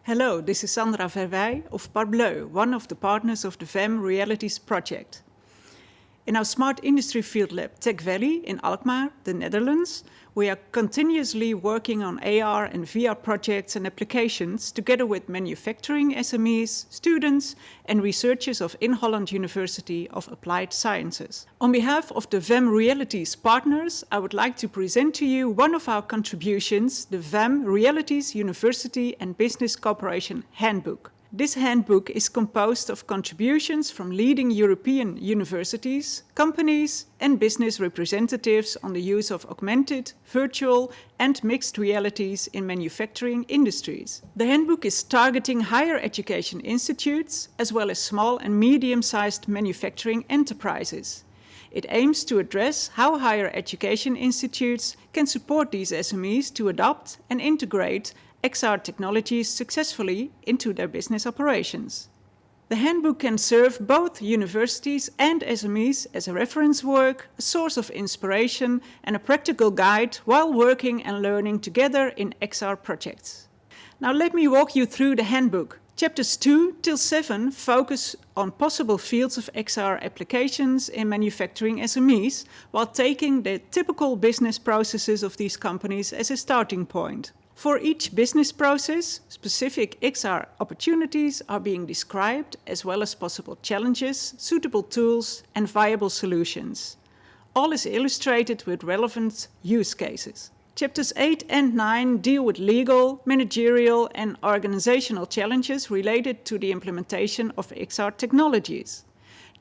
Hello, this is Sandra Verwij of Parbleu, one of the partners of the VAM Realities project. In our Smart Industry Field Lab Tech Valley in Alkmaar, the Netherlands, we are continuously working on AR and VR projects and applications together with manufacturing SMEs, students and researchers of In Holland University of Applied Sciences. On behalf of the VAM Realities partners, I would like to present to you one of our contributions, the VAM Realities University and Business Cooperation Handbook. This handbook is composed of contributions from leading European universities, companies and business representatives on the use of augmented, virtual and mixed realities in manufacturing industries. The handbook is targeting higher education institutes as well as small and medium-sized manufacturing enterprises. It aims to address how higher education institutes can support these SMEs to adopt and integrate XR technologies successfully into their business operations. The handbook can serve both universities and SMEs as a reference work, a source of inspiration and a practical guide while working and learning together in XR projects. Now let me walk you through the handbook. Chapters 2 till 7 focus on possible fields of XR applications in manufacturing SMEs, while taking the typical business processes of these companies as a starting point. For each business process, specific XR opportunities are being described, as well as possible challenges, suitable tools and viable solutions. All is illustrated with relevant use cases. Chapters 8 and 9 deal with legal, managerial and organizational challenges related to the implementation of XR technologies.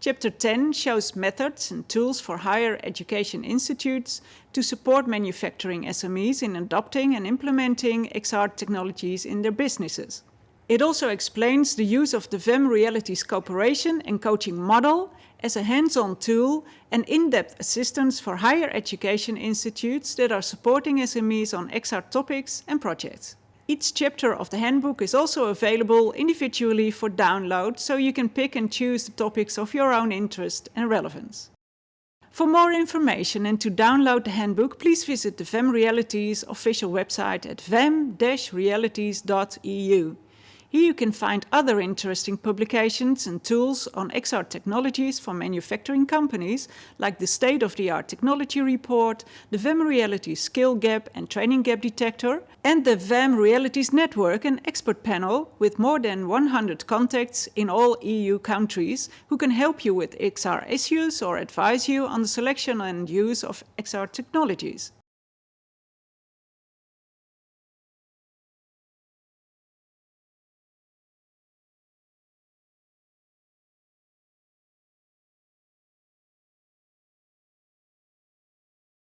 Chapter 10 shows methods and tools for higher education institutes to support manufacturing SMEs in adopting and implementing XR technologies in their businesses. It also explains the use of the VAM Realities cooperation and coaching model as a hands-on tool and in-depth assistance for higher education institutes that are supporting SMEs on XR topics and projects. Each chapter of the handbook is also available individually for download, so you can pick and choose the topics of your own interest and relevance. For more information and to download the handbook, please visit the VAM Realities official website at vam-realities.eu. Here you can find other interesting publications and tools on XR technologies for manufacturing companies, like the State-of-the-Art Technology Report, the VAM Realities Skill Gap and Training Gap Detector, and the VAM Realities Network and Expert Panel with more than 100 contacts in all EU countries who can help you with XR issues or advise you on the selection and use of XR technologies.